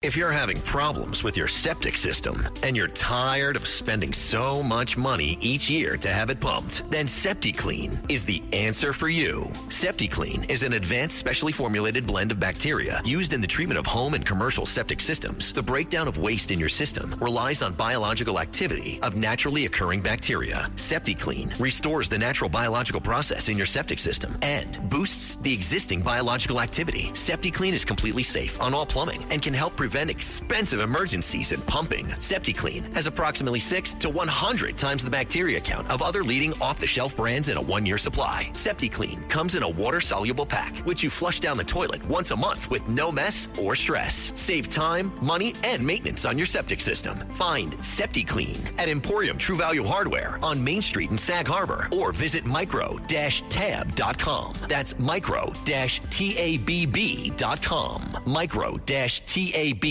If you're having problems with your septic system and you're tired of spending so much money each year to have it pumped, then SeptiClean is the answer for you. SeptiClean is an advanced specially formulated blend of bacteria used in the treatment of home and commercial septic systems. The breakdown of waste in your system relies on biological activity of naturally occurring bacteria. SeptiClean restores the natural biological process in your septic system and boosts the existing biological activity. SeptiClean is completely safe on all plumbing and can help prevent expensive emergencies in pumping. SeptiClean has approximately 6 to 100 times the bacteria count of other leading off-the-shelf brands in a one-year supply. SeptiClean comes in a water-soluble pack, which you flush down the toilet once a month with no mess or stress. Save time, money, and maintenance on your septic system. Find SeptiClean at Emporium True Value Hardware on Main Street in Sag Harbor or visit micro-tab.com. That's micro-tabb.com. Micro-tabb.com.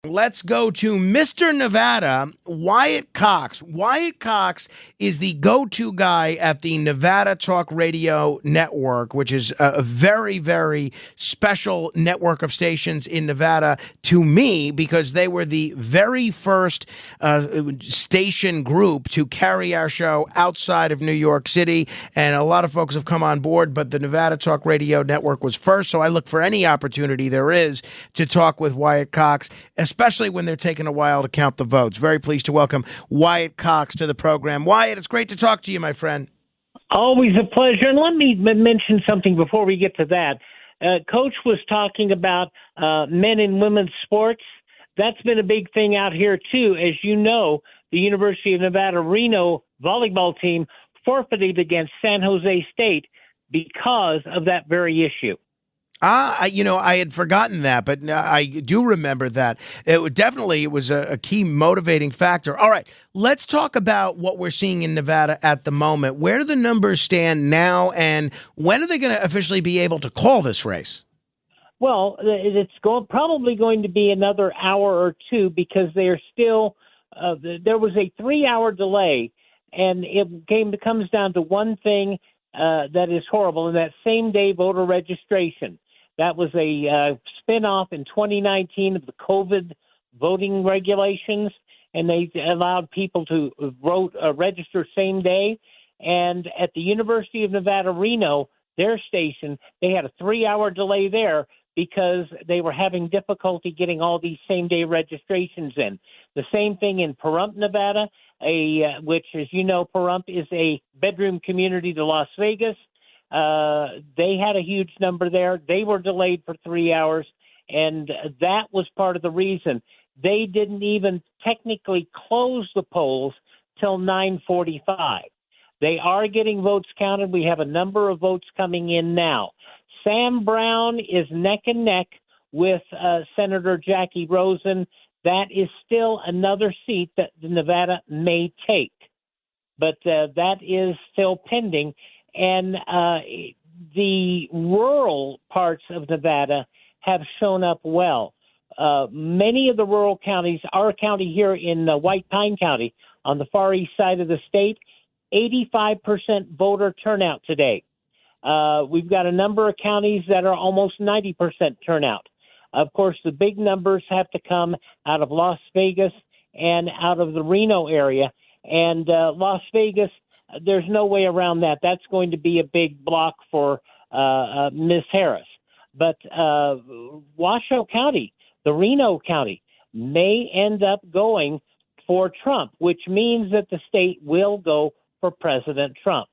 Let's go to Mr. Nevada, Wyatt Cox. Wyatt Cox is the go-to guy at the Nevada Talk Radio Network, which is a very, very special network of stations in Nevada to me because they were the very first station group to carry our show outside of New York City. And a lot of folks have come on board, but the Nevada Talk Radio Network was first. So I look for any opportunity there is to talk with Wyatt Cox, especially when they're taking a while to count the votes. Very pleased to welcome Wyatt Cox to the program. Wyatt, it's great to talk to you, my friend. Always a pleasure. And let me mention something before we get to that. Coach was talking about men and women's sports. That's been a big thing out here, too. As you know, the University of Nevada Reno volleyball team forfeited against San Jose State because of that very issue. I had forgotten that, but I do remember that. It was a key motivating factor. All right, let's talk about what we're seeing in Nevada at the moment. Where do the numbers stand now, and when are they going to officially be able to call this race? Well, it's probably going to be another hour or two because they are still there was a 3-hour delay, and it comes down to one thing that is horrible, and that same-day voter registration. That was a spinoff in 2019 of the COVID voting regulations, and they allowed people to register same day. And at the University of Nevada, Reno, their station, they had a 3-hour delay there because they were having difficulty getting all these same-day registrations in. The same thing in Pahrump, Nevada, which, as you know, Pahrump is a bedroom community to Las Vegas. They had a huge number there. They were delayed for 3 hours, and that was part of the reason. They didn't even technically close the polls till 9:45. They are getting votes counted. We have a number of votes coming in now. Sam Brown is neck and neck with Senator Jackie Rosen. That is still another seat that Nevada may take, but that is still pending. And the rural parts of Nevada have shown up well. Many of the rural counties, our county here in White Pine County on the far east side of the state, 85% voter turnout today. We've got a number of counties that are almost 90% turnout. Of course, the big numbers have to come out of Las Vegas and out of the Reno area. And Las Vegas, there's no way around that. That's going to be a big block for Ms. Harris. But Washoe County, the Reno County, may end up going for Trump, which means that the state will go for President Trump.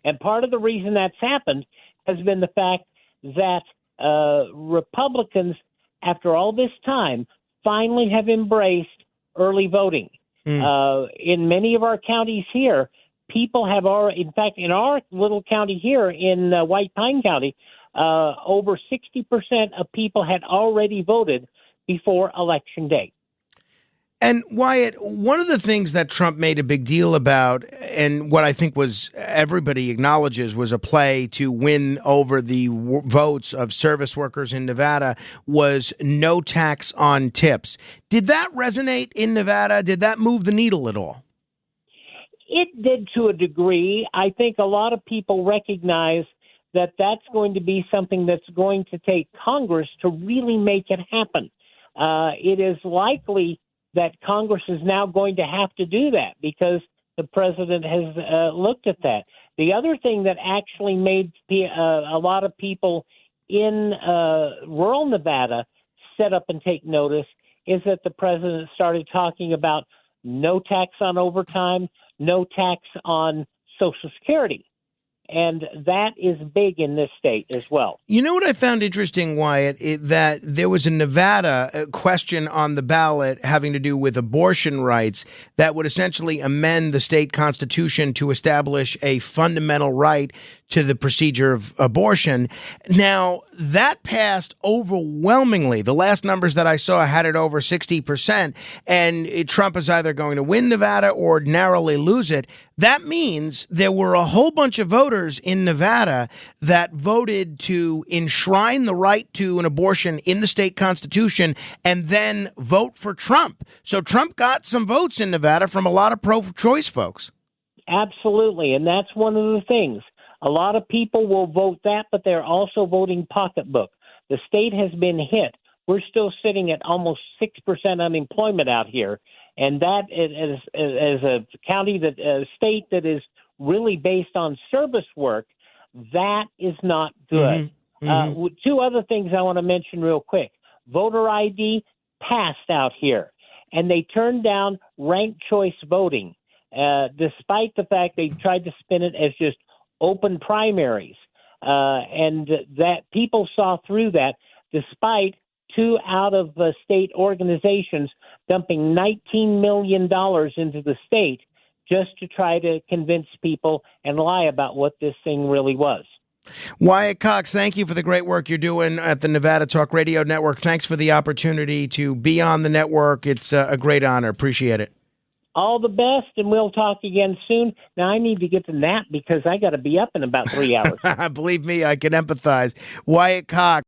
And part of the reason that's happened has been the fact that Republicans, after all this time, finally have embraced early voting. In many of our counties here, people have already, in fact, in our little county here in White Pine County, over 60% of people had already voted before Election Day. And Wyatt, one of the things that Trump made a big deal about, and what I think was everybody acknowledges was a play to win over the votes of service workers in Nevada, was no tax on tips. Did that resonate in Nevada? Did that move the needle at all? It did to a degree. I think a lot of people recognize that's going to be something that's going to take Congress to really make it happen. It is likely that Congress is now going to have to do that because the president has looked at that. The other thing that actually made a lot of people in rural Nevada set up and take notice is that the president started talking about no tax on overtime, no tax on Social Security. And that is big in this state as well. You know what I found interesting, Wyatt, that there was a Nevada question on the ballot having to do with abortion rights that would essentially amend the state constitution to establish a fundamental right to the procedure of abortion. Now, that passed overwhelmingly. The last numbers that I saw had it over 60%, and Trump is either going to win Nevada or narrowly lose it. That means there were a whole bunch of voters in Nevada that voted to enshrine the right to an abortion in the state constitution and then vote for Trump. So Trump got some votes in Nevada from a lot of pro-choice folks. Absolutely, and that's one of the things. A lot of people will vote that, but they're also voting pocketbook. The state has been hit. We're still sitting at almost 6% unemployment out here, and that is a county a state that is really based on service work. That is not good. Two other things I want to mention real quick. Voter ID passed out here, and they turned down ranked choice voting, despite the fact they tried to spin it as just open primaries, and that people saw through that, despite two out-of-state organizations dumping $19 million into the state just to try to convince people and lie about what this thing really was. Wyatt Cox, thank you for the great work you're doing at the Nevada Talk Radio Network. Thanks for the opportunity to be on the network. It's a great honor. Appreciate it. All the best, and we'll talk again soon. Now, I need to get to nap because I got to be up in about 3 hours. Believe me, I can empathize. Wyatt Cox.